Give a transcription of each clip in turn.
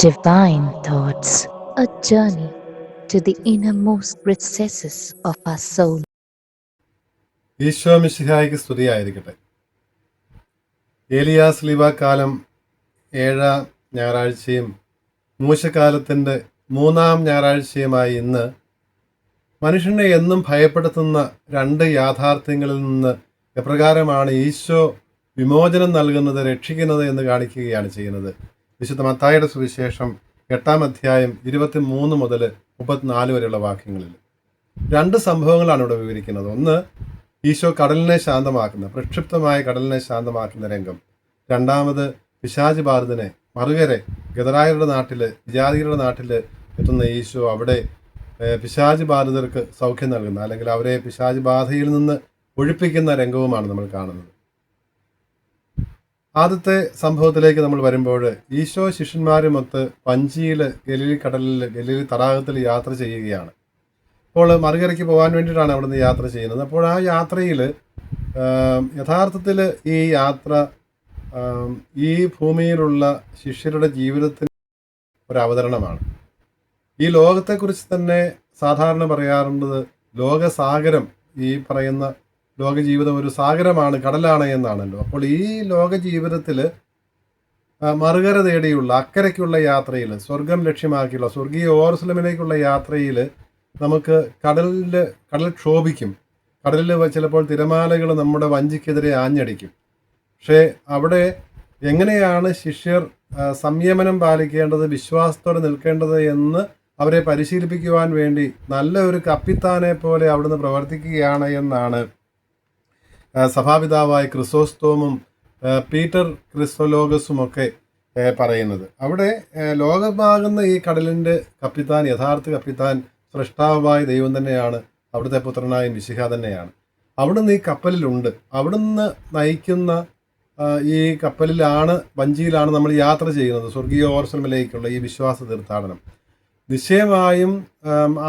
Divine Thoughts, a journey to the innermost recesses of our soul. Isho മിശിഹായ്ക്ക് സ്തുതിയായിരിക്കട്ടെ. ഏലിയാസ് ലീബ കാലം 7-ാം ഞായറാഴ്ചയും മൂശക്കാലത്തിൻ്റെ 3-ാം ഞായറാഴ്ചയുമായി ഇന്ന് മനുഷ്യനെ എന്നും ഭയപ്പെടുത്തുന്ന രണ്ട് യാഥാർത്ഥ്യങ്ങളിൽ നിന്ന് എപ്രകാരമാണ് ഈശോ വിമോചനം നൽകുന്നത്, രക്ഷിക്കുന്നത് എന്ന് കാണിക്കുകയാണ് ചെയ്യുന്നത്. വിശുദ്ധ മത്തായിയുടെ സുവിശേഷം 8-ാം അധ്യായം 23 മുതൽ 34 വരെയുള്ള വാക്യങ്ങളിൽ രണ്ട് സംഭവങ്ങളാണ് ഇവിടെ വിവരിക്കുന്നത്. ഒന്ന്, ഈശോ കടലിനെ ശാന്തമാക്കുന്ന, പ്രക്ഷുബ്ധമായ കടലിനെ ശാന്തമാക്കുന്ന രംഗം. രണ്ടാമത്, പിശാച് ബാധിതനെ മറുകരെ ഗദരായരുടെ നാട്ടിൽ, വിജാതികളുടെ നാട്ടിൽ എത്തുന്ന ഈശോ അവിടെ പിശാച് ബാധിതർക്ക് സൗഖ്യം നൽകുന്ന, അല്ലെങ്കിൽ അവരെ പിശാച് ബാധയിൽ നിന്ന് ഒഴിപ്പിക്കുന്ന രംഗവുമാണ് നമ്മൾ കാണുന്നത്. ആദ്യത്തെ സംഭവത്തിലേക്ക് നമ്മൾ വരുമ്പോൾ, ഈശോ ശിഷ്യന്മാരുമൊത്ത് വഞ്ചിയിൽ ഗലീലി കടലിൽ, ഗലീലി തടാകത്തിൽ യാത്ര ചെയ്യുകയാണ്. അപ്പോൾ മറുകരയ്ക്ക് പോകാൻ വേണ്ടിയിട്ടാണ് അവിടുന്ന് യാത്ര ചെയ്യുന്നത്. അപ്പോൾ ആ യാത്രയിൽ യഥാർത്ഥത്തിൽ ഈ യാത്ര ഈ ഭൂമിയിലുള്ള ശിഷ്യരുടെ ജീവിതത്തിന് ഒരു അവതരണമാണ്. ഈ ലോകത്തെക്കുറിച്ച് തന്നെ സാധാരണ പറയാറുള്ളത് ലോകസാഗരം, ഈ പറയുന്ന ലോകജീവിതം ഒരു സാഗരമാണ്, കടലാണ് എന്നാണല്ലോ. അപ്പോൾ ഈ ലോക ജീവിതത്തിൽ മറുകര തേടിയുള്ള, അക്കരയ്ക്കുള്ള യാത്രയിൽ, സ്വർഗം ലക്ഷ്യമാക്കിയുള്ള സ്വർഗീയ ഓർസ്ലമിലേക്കുള്ള യാത്രയിൽ നമുക്ക് കടൽ ക്ഷോഭിക്കും. കടലിൽ ചിലപ്പോൾ തിരമാലകൾ നമ്മുടെ വഞ്ചിക്കെതിരെ ആഞ്ഞടിക്കും. പക്ഷേ അവിടെ എങ്ങനെയാണ് ശിഷ്യർ സംയമനം പാലിക്കേണ്ടത്, വിശ്വാസത്തോടെ നിൽക്കേണ്ടത് എന്ന് അവരെ പരിശീലിപ്പിക്കുവാൻ വേണ്ടി നല്ല ഒരു കപ്പിത്താനെ പോലെ അവിടുന്ന് പ്രവർത്തിക്കുകയാണ് എന്നാണ് സഭാപിതാവായ ക്രിസോസ്തോമും പീറ്റർ ക്രിസ്തോലോഗസുമൊക്കെ പറയുന്നത്. അവിടെ ലോകമാകുന്ന ഈ കടലിൻ്റെ കപ്പിത്താൻ, യഥാർത്ഥ കപ്പിത്താൻ സൃഷ്ടാവായ ദൈവം തന്നെയാണ്, അവിടുത്തെ പുത്രനായ മിശിഹ തന്നെയാണ്. അവിടുന്ന് ഈ കപ്പലിലുണ്ട്. അവിടുന്ന് നയിക്കുന്ന ഈ കപ്പലിലാണ്, വഞ്ചിയിലാണ് നമ്മൾ യാത്ര ചെയ്യുന്നത്, സ്വർഗീയ ഓർസലമിലേക്കുള്ള ഈ വിശ്വാസ തീർത്ഥാടനം. നിശ്ചയമായും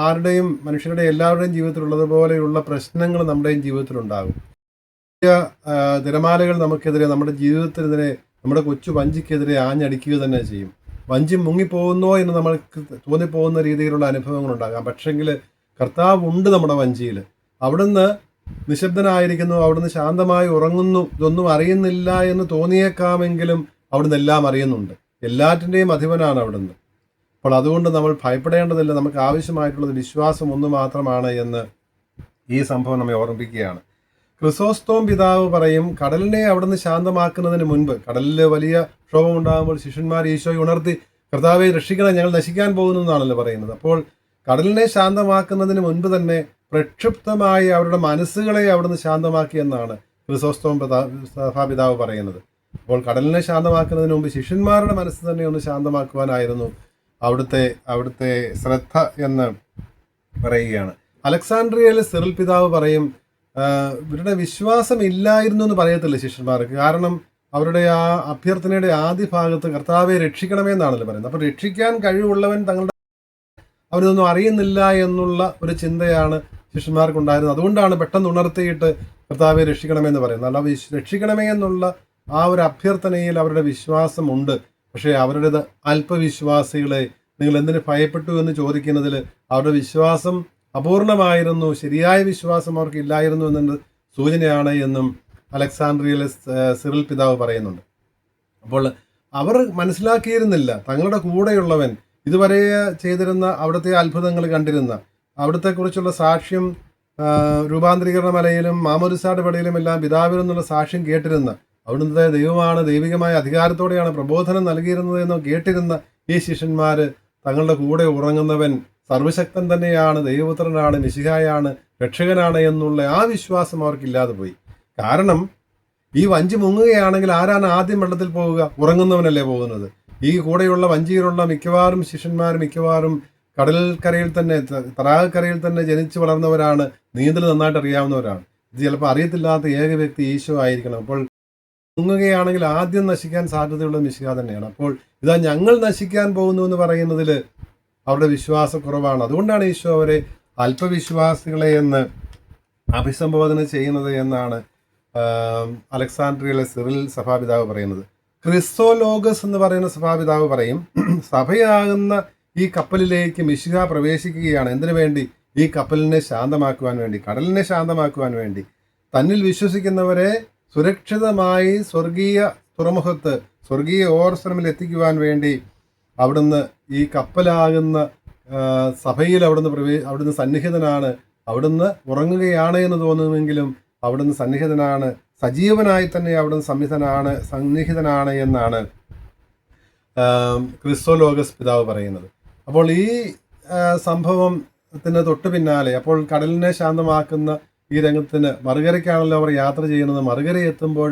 ആരുടെയും, മനുഷ്യരുടെ എല്ലാവരുടെയും ജീവിതത്തിലുള്ളതുപോലെയുള്ള പ്രശ്നങ്ങൾ നമ്മുടെയും ജീവിതത്തിലുണ്ടാകും. തിരമാലകൾ നമുക്കെതിരെ, നമ്മുടെ ജീവിതത്തിനെതിരെ, നമ്മുടെ കൊച്ചു വഞ്ചിക്കെതിരെ ആഞ്ഞടിക്കുക തന്നെ ചെയ്യും. വഞ്ചി മുങ്ങിപ്പോകുന്നോ എന്ന് നമ്മൾക്ക് തോന്നിപ്പോകുന്ന രീതിയിലുള്ള അനുഭവങ്ങളുണ്ടാകാം. പക്ഷെങ്കിൽ കർത്താവ് ഉണ്ട് നമ്മുടെ വഞ്ചിയിൽ. അവിടുന്ന് നിശബ്ദനായിരിക്കുന്നു, അവിടുന്ന് ശാന്തമായി ഉറങ്ങുന്നു, ഇതൊന്നും അറിയുന്നില്ല എന്ന് തോന്നിയേക്കാമെങ്കിലും അവിടുന്ന് എല്ലാം അറിയുന്നുണ്ട്. എല്ലാറ്റിൻ്റെയും അധിപനാണ് അവിടുന്ന്. അപ്പോൾ അതുകൊണ്ട് നമ്മൾ ഭയപ്പെടേണ്ടതില്ല. നമുക്ക് ആവശ്യമായിട്ടുള്ളത് വിശ്വാസം ഒന്ന് മാത്രമാണ് എന്ന് ഈ സംഭവം നമ്മെ ഓർമ്മിപ്പിക്കുകയാണ്. ക്രിസോസ്തോം പിതാവ് പറയും, കടലിനെ അവിടുന്ന് ശാന്തമാക്കുന്നതിന് മുൻപ്, കടലിൽ വലിയ ക്ഷോഭമുണ്ടാകുമ്പോൾ ശിഷ്യന്മാർ ഈശോയെ ഉണർത്തി, കർത്താവെ രക്ഷിക്കണം, ഞങ്ങൾ നശിക്കാൻ പോകുന്നു എന്നാണല്ലോ പറയുന്നത്. അപ്പോൾ കടലിനെ ശാന്തമാക്കുന്നതിന് മുൻപ് തന്നെ പ്രക്ഷുബ്ധമായി അവരുടെ മനസ്സുകളെ അവിടുന്ന് ശാന്തമാക്കി എന്നാണ് ക്രിസോസ്തോം സഭാപിതാവ് പറയുന്നത്. അപ്പോൾ കടലിനെ ശാന്തമാക്കുന്നതിന് മുമ്പ് ശിഷ്യന്മാരുടെ മനസ്സ് തന്നെ ഒന്ന് ശാന്തമാക്കുവാനായിരുന്നു അവിടുത്തെ ശ്രദ്ധ എന്ന് പറയുകയാണ്. അലക്സാണ്ട്രിയയിൽ സിറിൽ പിതാവ് പറയും, ഇവരുടെ വിശ്വാസം ഇല്ലായിരുന്നു എന്ന് പറയത്തില്ല ശിഷ്യന്മാർക്ക്. കാരണം അവരുടെ ആ അഭ്യർത്ഥനയുടെ ആദ്യ ഭാഗത്ത് കർത്താവെ രക്ഷിക്കണമെന്നാണല്ലോ പറയുന്നത്. അപ്പോൾ രക്ഷിക്കാൻ കഴിവുള്ളവൻ അവരൊന്നും അറിയുന്നില്ല എന്നുള്ള ഒരു ചിന്തയാണ് ശിഷ്യന്മാർക്കുണ്ടായിരുന്നത്. അതുകൊണ്ടാണ് പെട്ടെന്ന് ഉണർത്തിയിട്ട് കർത്താവെ രക്ഷിക്കണമെന്ന് പറയുന്നത്. അല്ല, രക്ഷിക്കണമേ എന്നുള്ള ആ ഒരു അഭ്യർത്ഥനയിൽ അവരുടെ വിശ്വാസമുണ്ട്. പക്ഷേ അവരുടേത് അല്പവിശ്വാസികളെ നിങ്ങൾ എന്തിനു ഭയപ്പെട്ടു എന്ന് ചോദിക്കുന്നതിൽ അവരുടെ വിശ്വാസം അപൂർണമായിരുന്നു, ശരിയായ വിശ്വാസം അവർക്ക് ഇല്ലായിരുന്നു എന്നത് സൂചനയാണ് എന്നും അലക്സാണ്ട്രിയയിലെ സിറിൽ പിതാവ് പറയുന്നുണ്ട്. അപ്പോൾ അവർ മനസ്സിലാക്കിയിരുന്നില്ല തങ്ങളുടെ കൂടെയുള്ളവൻ, ഇതുവരെ ചെയ്തിരുന്ന, അവിടുത്തെ അത്ഭുതങ്ങൾ കണ്ടിരുന്ന, അവിടുത്തെക്കുറിച്ചുള്ള സാക്ഷ്യം രൂപാന്തരീകരണ മലയിലും മാമോദിസായുടെ പടിയിലും എല്ലാം പിതാവിൽ നിന്നുള്ള സാക്ഷ്യം കേട്ടിരുന്ന, അവിടുത്തെ ദൈവമാണ്, ദൈവികമായ അധികാരത്തോടെയാണ് പ്രബോധനം നൽകിയിരുന്നത് എന്ന് കേട്ടിരുന്ന ഈ ശിഷ്യന്മാർ തങ്ങളുടെ കൂടെ ഉറങ്ങുന്നവൻ സർവശക്തൻ തന്നെയാണ്, ദൈവപുത്രനാണ്, മിശിഹായാണ്, രക്ഷകനാണ് എന്നുള്ള ആ വിശ്വാസം അവർക്കില്ലാതെ പോയി. കാരണം ഈ വഞ്ചി മുങ്ങുകയാണെങ്കിൽ ആരാണ് ആദ്യം വെള്ളത്തിൽ പോവുക? ഉറങ്ങുന്നവനല്ലേ പോകുന്നത്. ഈ കൂടെയുള്ള വഞ്ചിയിലുള്ള മിക്കവാറും ശിഷ്യന്മാർ കടൽക്കരയിൽ തന്നെ, തടാകക്കരയിൽ തന്നെ ജനിച്ചു വളർന്നവരാണ്, നീന്തൽ നന്നായിട്ട് അറിയാവുന്നവരാണ്. ഇത് ചിലപ്പോൾ അറിയത്തില്ലാത്ത ഏക വ്യക്തി ഈശോ ആയിരിക്കണം. അപ്പോൾ മുങ്ങുകയാണെങ്കിൽ ആദ്യം നശിക്കാൻ സാധ്യതയുള്ളത് മിശിഹ തന്നെയാണ്. അപ്പോൾ ഇതാ ഞങ്ങൾ നശിക്കാൻ പോകുന്നു എന്ന് പറയുന്നതിൽ അവരുടെ വിശ്വാസക്കുറവാണ്. അതുകൊണ്ടാണ് ഈശോ അവരെ അല്പവിശ്വാസികളെ എന്ന് അഭിസംബോധന ചെയ്യുന്നത് എന്നാണ് അലക്സാണ്ട്രിയയിലെ സിറിൽ സഭാപിതാവ് പറയുന്നത്. ക്രിസ്തോലോഗസ് എന്ന് പറയുന്ന സഭാപിതാവ് പറയും, സഭയാകുന്ന ഈ കപ്പലിലേക്ക് മിശിഹ പ്രവേശിക്കുകയാണ്. എന്തിനു വേണ്ടി? ഈ കപ്പലിനെ ശാന്തമാക്കുവാൻ വേണ്ടി, കടലിനെ ശാന്തമാക്കുവാൻ വേണ്ടി, തന്നിൽ വിശ്വസിക്കുന്നവരെ സുരക്ഷിതമായി സ്വർഗീയ തുറമുഖത്ത്, സ്വർഗീയ ഓർസനമിൽ എത്തിക്കുവാൻ വേണ്ടി അവിടുന്ന് ഈ കപ്പലാകുന്ന സഭയിൽ അവിടുന്ന് സന്നിഹിതനാണ്. അവിടുന്ന് ഉറങ്ങുകയാണ് എന്ന് തോന്നുമെങ്കിലും അവിടുന്ന് സന്നിഹിതനാണ്, സജീവനായി തന്നെ അവിടുന്ന് സന്നിഹിതനാണ് എന്നാണ് ക്രിസ്തോലോഗസ് പിതാവ് പറയുന്നത്. അപ്പോൾ ഈ സംഭവത്തിന് തൊട്ടു പിന്നാലെ, അപ്പോൾ കടലിനെ ശാന്തമാക്കുന്ന ഈ രംഗത്തിന് മറുകരയ്ക്കാണല്ലോ അവർ യാത്ര ചെയ്യുന്നത്. മറുകര എത്തുമ്പോൾ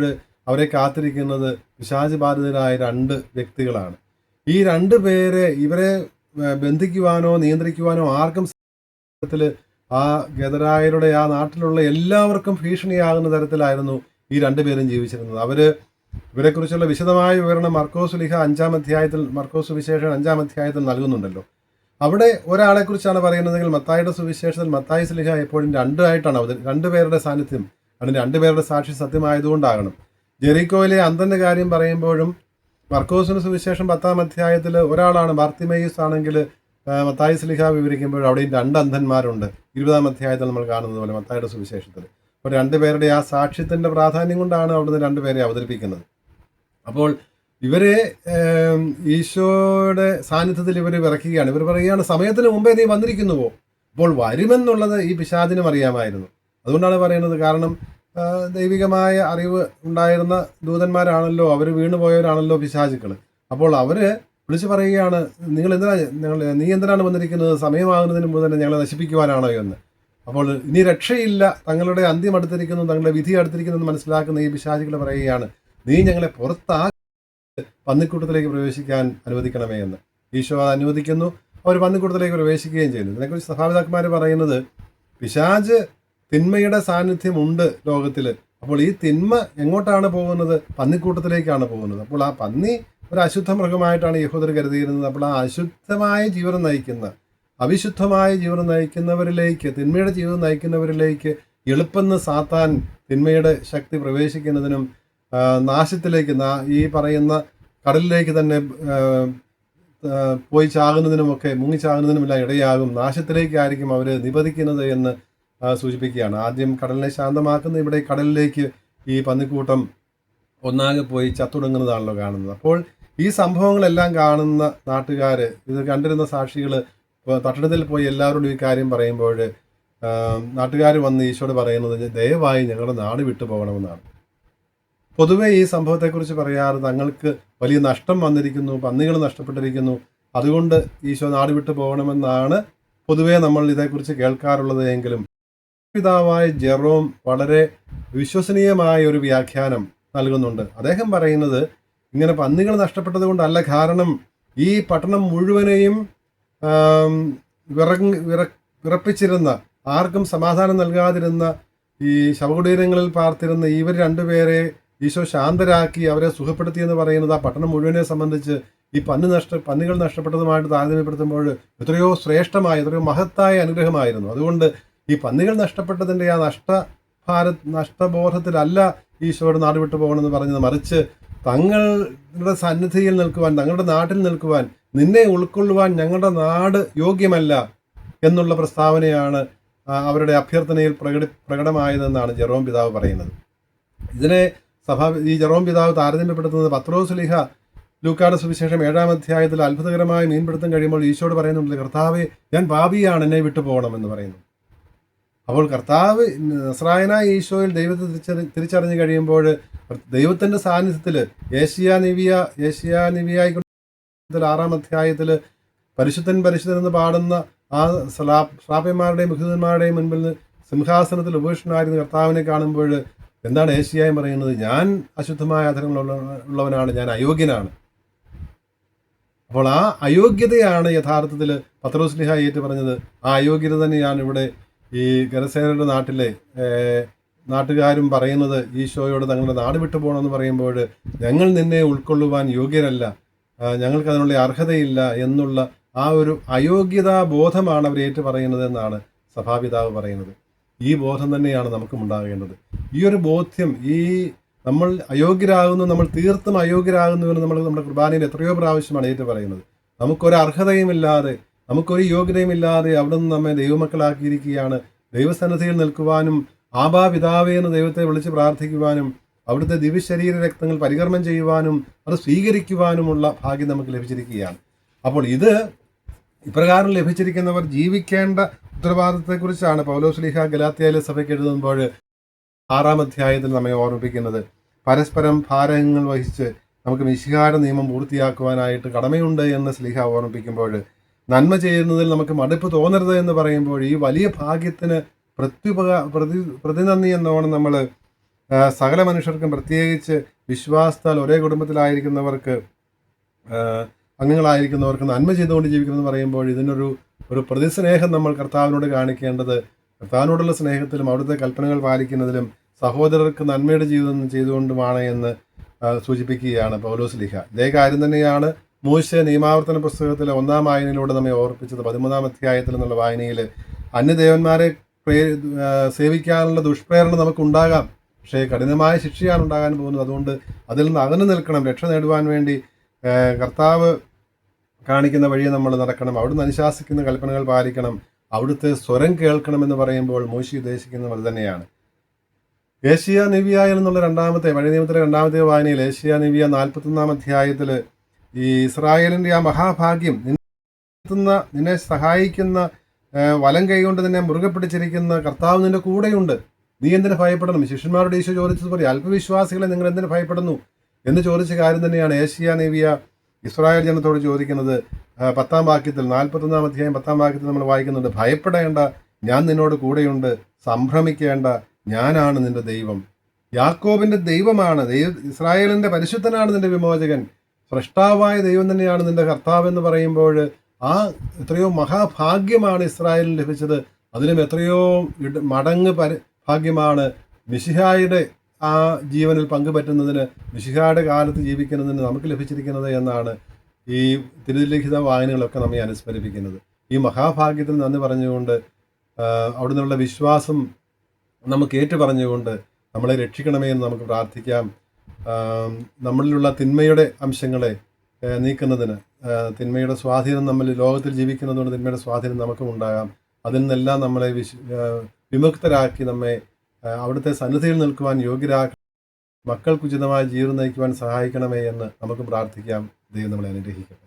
അവരെ കാത്തിരിക്കുന്നത് പിശാച് ബാധിതരായ 2 വ്യക്തികളാണ്. ഈ 2 പേരെ ഇവരെ ബന്ധിക്കുവാനോ നിയന്ത്രിക്കുവാനോ ആർക്കും ആ ഗദരായരുടെ ആ നാട്ടിലുള്ള എല്ലാവർക്കും ഭീഷണിയാകുന്ന തരത്തിലായിരുന്നു ഈ 2 പേരും ജീവിച്ചിരുന്നത്. ഇവരെക്കുറിച്ചുള്ള വിശദമായ വിവരണം മർക്കോസ് ലിഖ 5-ാം അധ്യായത്തിൽ, മർക്കോസ് സുവിശേഷം 5-ാം അധ്യായത്തിൽ നൽകുന്നുണ്ടല്ലോ. അവിടെ ഒരാളെക്കുറിച്ചാണ് പറയുന്നതെങ്കിൽ മത്തായിയുടെ സുവിശേഷത്തിൽ മത്തായി സ്ലിഹ എപ്പോഴും 2 ആയിട്ടാണ് 2 പേരുടെ സാന്നിധ്യം, അതിന് 2 പേരുടെ സാക്ഷി സത്യമായതുകൊണ്ടാകണം. ജെറിക്കോയിലെ അന്ധന്റെ കാര്യം പറയുമ്പോഴും മർക്കോസിന് സുവിശേഷം 10-ാം അധ്യായത്തിൽ ഒരാളാണ്, ബാർത്തിമേയുസ് ആണെങ്കിൽ മത്തായി സ്ലിഹ വിവരിക്കുമ്പോൾ അവിടെയും 2 അന്ധന്മാരുണ്ട്. 20-ാം അധ്യായത്തിൽ നമ്മൾ കാണുന്നത് പോലെ മത്തായിയുടെ സുവിശേഷത്തിൽ. അപ്പോൾ 2 പേരുടെ ആ സാക്ഷ്യത്തിൻ്റെ പ്രാധാന്യം കൊണ്ടാണ് അവിടുന്ന് 2 പേരെ അവതരിപ്പിക്കുന്നത്. അപ്പോൾ ഇവരെ ഈശോയുടെ സാന്നിധ്യത്തിൽ ഇവർ വിറയ്ക്കുകയാണ്. ഇവർ പറയുകയാണ്, സമയത്തിന് മുമ്പേ നീ വന്നിരിക്കുന്നുവോ? അപ്പോൾ വരുമെന്നുള്ളത് ഈ പിശാചിനും അറിയാമായിരുന്നു. അതുകൊണ്ടാണ് പറയുന്നത്, കാരണം ദൈവികമായ അറിവ് ഉണ്ടായിരുന്ന ദൂതന്മാരാണല്ലോ, അവർ വീണുപോയവരാണല്ലോ പിശാചുക്കൾ. അപ്പോൾ അവർ വിളിച്ചു പറയുകയാണ്, നീ എന്തിനാണ് വന്നിരിക്കുന്നത്? സമയമാകുന്നതിന് മുമ്പ് തന്നെ ഞങ്ങളെ നശിപ്പിക്കുവാനാണോ എന്ന്. അപ്പോൾ ഇനി രക്ഷയില്ല, തങ്ങളുടെ അന്ത്യം അടുത്തിരിക്കുന്നു, തങ്ങളുടെ വിധി അടുത്തിരിക്കുന്നു എന്ന് മനസ്സിലാക്കുന്ന ഈ പിശാചുക്കൾ പറയുകയാണ്, നീ ഞങ്ങളെ പന്നിക്കൂട്ടത്തിലേക്ക് പ്രവേശിക്കാൻ അനുവദിക്കണമേ എന്ന്. ഈശോ അനുവദിക്കുന്നു, അവർ പന്നിക്കൂട്ടത്തിലേക്ക് പ്രവേശിക്കുകയും ചെയ്യുന്നു. ഇതിനെക്കുറിച്ച് സഭാപിതാക്കന്മാർ പറയുന്നത്, പിശാച് തിന്മയുടെ സാന്നിധ്യമുണ്ട് ലോകത്തിൽ. അപ്പോൾ ഈ തിന്മ എങ്ങോട്ടാണ് പോകുന്നത്? പന്നിക്കൂട്ടത്തിലേക്കാണ് പോകുന്നത്. അപ്പോൾ ആ പന്നി ഒരു അശുദ്ധ മൃഗമായിട്ടാണ് യഹൂദർ കരുതിയിരുന്നത്. അപ്പോൾ ആ അശുദ്ധമായ ജീവിതം നയിക്കുന്ന, അവിശുദ്ധമായ ജീവിതം നയിക്കുന്നവരിലേക്ക്, തിന്മയുടെ ജീവിതം നയിക്കുന്നവരിലേക്ക് എളുപ്പം സാത്താൻ തിന്മയുടെ ശക്തി പ്രവേശിക്കുന്നതിനും നാശത്തിലേക്ക്, ഈ പറയുന്ന കടലിലേക്ക് തന്നെ പോയി ചാകുന്നതിനുമൊക്കെ, മുങ്ങിച്ചാകുന്നതിനുമെല്ലാം ഇടയാകും. നാശത്തിലേക്കായിരിക്കും അവർ നിപതിക്കുന്നത് എന്ന് സൂചിപ്പിക്കുകയാണ്. ആദ്യം കടലിനെ ശാന്തമാക്കുന്ന, ഇവിടെ കടലിലേക്ക് ഈ പന്നിക്കൂട്ടം ഒന്നാകെ പോയി ചത്തുടങ്ങുന്നതാണല്ലോ കാണുന്നത്. അപ്പോൾ ഈ സംഭവങ്ങളെല്ലാം കാണുന്ന നാട്ടുകാർ, ഇത് കണ്ടിരുന്ന സാക്ഷികൾ പട്ടണത്തിൽ പോയി എല്ലാവരോടും ഈ കാര്യം പറയുമ്പോൾ നാട്ടുകാർ വന്ന് ഈശോട് പറയുന്നത്, ദയവായി ഞങ്ങളുടെ നാട് വിട്ടു പോകണമെന്നാണ്. പൊതുവെ ഈ സംഭവത്തെക്കുറിച്ച് പറയാറ്, തങ്ങൾക്ക് വലിയ നഷ്ടം വന്നിരിക്കുന്നു, പന്നികൾ നഷ്ടപ്പെട്ടിരിക്കുന്നു, അതുകൊണ്ട് ഈശോ നാട് വിട്ടു പോകണമെന്നാണ് പൊതുവെ നമ്മൾ ഇതേക്കുറിച്ച് കേൾക്കാറുള്ളത്. എങ്കിലും പിതാവായ ജെറോം വളരെ വിശ്വസനീയമായ ഒരു വ്യാഖ്യാനം നൽകുന്നുണ്ട്. അദ്ദേഹം പറയുന്നത്, ഇങ്ങനെ പന്നികൾ നഷ്ടപ്പെട്ടത് കൊണ്ടല്ല, കാരണം ഈ പട്ടണം മുഴുവനെയും വിറപ്പിച്ചിരുന്ന, ആർക്കും സമാധാനം നൽകാതിരുന്ന, ഈ ശവകുടീരങ്ങളിൽ പാർത്തിരുന്ന ഇവർ 2 പേരെ ഈശോ ശാന്തരാക്കി അവരെ സുഖപ്പെടുത്തിയെന്ന് പറയുന്നത് ആ പട്ടണം മുഴുവനെ സംബന്ധിച്ച് ഈ പന്നികൾ നഷ്ടപ്പെട്ടതുമായിട്ട് താരതമ്യപ്പെടുത്തുമ്പോൾ എത്രയോ ശ്രേഷ്ഠമായ, എത്രയോ മഹത്തായ അനുഗ്രഹമായിരുന്നു. അതുകൊണ്ട് ഈ പന്നികൾ നഷ്ടപ്പെട്ടതിൻ്റെ ആ നഷ്ടബോധത്തിലല്ല ഈശോയുടെ നാട് വിട്ടു പോകണമെന്ന് പറഞ്ഞത്, മറിച്ച് തങ്ങളുടെ സന്നിധിയിൽ നിൽക്കുവാൻ, തങ്ങളുടെ നാട്ടിൽ നിൽക്കുവാൻ, നിന്നെ ഉൾക്കൊള്ളുവാൻ ഞങ്ങളുടെ നാട് യോഗ്യമല്ല എന്നുള്ള പ്രസ്താവനയാണ് അവരുടെ അഭ്യർത്ഥനയിൽ പ്രകടമായതെന്നാണ് ജെറോം പിതാവ് പറയുന്നത്. ഇതിനെ ഈ ജെറോം പിതാവ് താരതമ്യപ്പെടുത്തുന്നത് പത്രോസ് ലീഹ ലൂക്കായുടെ സുവിശേഷം 7-ാം അധ്യായത്തിൽ അത്ഭുതകരമായ മീൻപിടുത്തം കഴിയുമ്പോൾ ഈശോട് പറയുന്നുണ്ട്, കർത്താവേ, ഞാൻ പാപിയാണ്, എന്നെ വിട്ടു പോകണമെന്ന് പറയുന്നു. അപ്പോൾ കർത്താവ് നസ്രായനായ ഈശോയിൽ ദൈവത്തെ തിരിച്ചറിഞ്ഞു കഴിയുമ്പോൾ ദൈവത്തിൻ്റെ സാന്നിധ്യത്തിൽ ഏഷ്യാ നിവിയായി 6-ാം അധ്യായത്തിൽ പരിശുദ്ധൻ എന്ന് പാടുന്ന ആ ശ്രാപ്യന്മാരുടെയും മുഖ്യന്മാരുടെയും മുൻപിൽ സിംഹാസനത്തിൽ ഉപേക്ഷനായിരുന്ന കർത്താവിനെ കാണുമ്പോൾ എന്താണ് ഏഷ്യായും പറയുന്നത്? ഞാൻ അശുദ്ധമായ അധരങ്ങളുള്ളവനാണ്, ഞാൻ അയോഗ്യനാണ്. അപ്പോൾ ആ അയോഗ്യതയാണ് യഥാർത്ഥത്തിൽ പത്രോസ് ലീഹ ഏറ്റു പറഞ്ഞത്. ആ അയോഗ്യത തന്നെയാണ് ഇവിടെ ഈ ഗരസേനയുടെ നാട്ടിലെ നാട്ടുകാരും പറയുന്നത്. ഈശോയോട് തങ്ങളുടെ നാട് വിട്ടു പോകണമെന്ന് പറയുമ്പോൾ, ഞങ്ങൾ നിന്നെ ഉൾക്കൊള്ളുവാൻ യോഗ്യരല്ല, ഞങ്ങൾക്ക് അതിനുള്ള അർഹതയില്ല എന്നുള്ള ആ ഒരു അയോഗ്യതാ ബോധമാണ് അവർ ഏറ്റു പറയുന്നത് എന്നാണ് സഭാപിതാവ് പറയുന്നത്. ഈ ബോധം തന്നെയാണ് നമുക്കും ഉണ്ടാകേണ്ടത്. ഈ ഒരു ബോധ്യം, ഈ നമ്മൾ അയോഗ്യരാകുന്നു, നമ്മൾ തീർത്തും അയോഗ്യരാകുന്നു എന്ന് നമ്മൾ നമ്മുടെ കുർബാനയിൽ എത്രയോ പ്രാവശ്യമാണ് ഏറ്റു പറയുന്നത്. നമുക്കൊരു അർഹതയുമില്ലാതെ, നമുക്കൊരു യോഗ്യതയുമില്ലാതെ അവിടുന്ന് നമ്മെ ദൈവമക്കളാക്കിയിരിക്കുകയാണ്. ദൈവസന്നിധിയിൽ നിൽക്കുവാനും ആബാ പിതാവേ എന്ന് ദൈവത്തെ വിളിച്ച് പ്രാർത്ഥിക്കുവാനും അവിടുത്തെ ദിവ്യശരീര രക്തങ്ങൾ പരികർമ്മം ചെയ്യുവാനും അത് സ്വീകരിക്കുവാനുമുള്ള ഭാഗ്യം നമുക്ക് ലഭിച്ചിരിക്കുകയാണ്. അപ്പോൾ ഇത് ഇപ്രകാരം ലഭിച്ചിരിക്കുന്നവർ ജീവിക്കേണ്ട ഉത്തരവാദിത്തത്തെക്കുറിച്ചാണ് പൗലോസ് ശ്ലീഹ ഗലാത്യയിലെ സഭയ്ക്ക് എഴുതുമ്പോൾ 6-ാം അധ്യായത്തിൽ നമ്മെ ഓർമ്മിപ്പിക്കുന്നത്. പരസ്പരം ഭാരങ്ങൾ വഹിച്ച് നമുക്ക് മിശിഹായുടെ നിയമം പൂർത്തിയാക്കുവാനായിട്ട് കടമയുണ്ട് എന്ന് ശ്ലീഹ ഓർമ്മിപ്പിക്കുമ്പോൾ, നന്മ ചെയ്യുന്നതിൽ നമുക്ക് മടുപ്പ് തോന്നരുത് എന്ന് പറയുമ്പോൾ, ഈ വലിയ ഭാഗ്യത്തിന് പ്രതിനന്ദി എന്നോണം നമ്മൾ സകല മനുഷ്യർക്കും പ്രത്യേകിച്ച് വിശ്വാസത്താൽ ഒരേ കുടുംബത്തിലായിരിക്കുന്നവർക്ക് അംഗങ്ങളായിരിക്കുന്നവർക്ക് നന്മ ചെയ്തുകൊണ്ട് ജീവിക്കണമെന്ന് പറയുമ്പോൾ ഇതിനൊരു പ്രതിസ്നേഹം നമ്മൾ കർത്താവിനോട് കാണിക്കേണ്ടത് കർത്താവിനോടുള്ള സ്നേഹത്തിലും അവിടുത്തെ കൽപ്പനകൾ പാലിക്കുന്നതിലും സഹോദരർക്ക് നന്മയുടെ ജീവിതം ചെയ്തുകൊണ്ടുമാണ് എന്ന് സൂചിപ്പിക്കുകയാണ് പൗലോസ് ലീഹ. ഇതേ കാര്യം തന്നെയാണ് മോശെ നിയമാവർത്തന പുസ്തകത്തിലെ 1-ാം വായനയിലൂടെ നമ്മെ ഓർപ്പിച്ചത്. 13-ാം അധ്യായത്തിൽ എന്നുള്ള വായനയിൽ അന്യദേവന്മാരെ സേവിക്കാനുള്ള ദുഷ്പ്രേരണ നമുക്കുണ്ടാകാം, പക്ഷേ കഠിനമായ ശിക്ഷയാണ് ഉണ്ടാകാൻ പോകുന്നത്. അതുകൊണ്ട് അതിൽ നിന്ന് അകന്നു നിൽക്കണം. രക്ഷ നേടുവാൻ വേണ്ടി കർത്താവ് കാണിക്കുന്ന വഴിയെ നമ്മൾ നടക്കണം. അവിടുന്ന് അനുശാസിക്കുന്ന കൽപ്പനകൾ പാലിക്കണം, അവിടുത്തെ സ്വരം കേൾക്കണമെന്ന് പറയുമ്പോൾ മോശി ഉദ്ദേശിക്കുന്നത് അത് തന്നെയാണ്. ഏഷ്യ നിവിയ എന്നുള്ള പഴയ നിയമത്തിലെ 2-ാമത്തെ വായനയിൽ ഏഷ്യ നിവിയ 41-ാം അധ്യായത്തിൽ ഈ ഇസ്രായേലിൻ്റെ ആ മഹാഭാഗ്യം, നിന്നെ സഹായിക്കുന്ന വലം കൈകൊണ്ട് നിന്നെ മുറുകെ പിടിച്ചിരിക്കുന്ന കർത്താവ് നിന്റെ കൂടെയുണ്ട്, നീ എന്തിനു ഭയപ്പെടണം? ശിഷ്യന്മാരോട് ഈശോ ചോദിച്ചതുപോലെ അല്പവിശ്വാസികളെ നിങ്ങൾ എന്തിനു ഭയപ്പെടുന്നു എന്ന് ചോദിച്ച കാര്യം തന്നെയാണ് ഏഷ്യ നിവിയ ഇസ്രായേൽ ജനത്തോട് ചോദിക്കുന്നത്. 10-ാം വാക്യത്തിൽ 41-ാം അധ്യായം 10-ാം വാക്യത്തിൽ നമ്മൾ വായിക്കുന്നുണ്ട്, ഭയപ്പെടേണ്ട, ഞാൻ നിന്നോട് കൂടെയുണ്ട്, സംഭ്രമിക്കേണ്ട, ഞാനാണ് നിന്റെ ദൈവം. യാക്കോബിന്റെ ദൈവമാണ്, ഇസ്രായേലിന്റെ പരിശുദ്ധനാണ് നിന്റെ വിമോചകൻ, സ്രഷ്ടാവായ ദൈവം തന്നെയാണ് നിന്റെ കർത്താവ് എന്ന് പറയുമ്പോൾ ആ എത്രയോ മഹാഭാഗ്യമാണ് ഇസ്രായേലിന് ലഭിച്ചത്. അതിലും എത്രയോ മടങ്ങ് ഭാഗ്യമാണ് മിശിഹായുടെ ആ ജീവനിൽ പങ്കുപറ്റുന്നതിന്, മിശിഹായുടെ കാലത്ത് ജീവിക്കുന്നതിന് നമുക്ക് ലഭിച്ചിരിക്കുന്നത് എന്നാണ് ഈ തിരുലിഖിത വായനകളൊക്കെ നമ്മെ അനുസ്മരിപ്പിക്കുന്നത്. ഈ മഹാഭാഗ്യത്തിന് നന്ദി പറഞ്ഞുകൊണ്ട് അവിടെ നിന്നുള്ള വിശ്വാസം നമുക്ക് ഏറ്റു പറഞ്ഞുകൊണ്ട് നമ്മളെ രക്ഷിക്കണമേ എന്ന് നമുക്ക് പ്രാർത്ഥിക്കാം. നമ്മളിലുള്ള തിന്മയുടെ അംശങ്ങളെ നീക്കുന്നതിന്, തിന്മയുടെ സ്വാധീനം നമ്മൾ ലോകത്തിൽ ജീവിക്കുന്നതുകൊണ്ട് തിന്മയുടെ സ്വാധീനം നമുക്കും ഉണ്ടാകാം. അതിൽ നിന്നെല്ലാം നമ്മളെ വിമുക്തരാക്കി നമ്മെ അവിടുത്തെ സന്നിധിയിൽ നിൽക്കുവാൻ യോഗ്യരാക്കി മക്കൾക്ക് ഉചിതമായ ജീവിതം നയിക്കുവാൻ സഹായിക്കണമേ എന്ന് നമുക്ക് പ്രാർത്ഥിക്കാം. ദൈവം നമ്മളെ അനുഗ്രഹിക്കട്ടെ.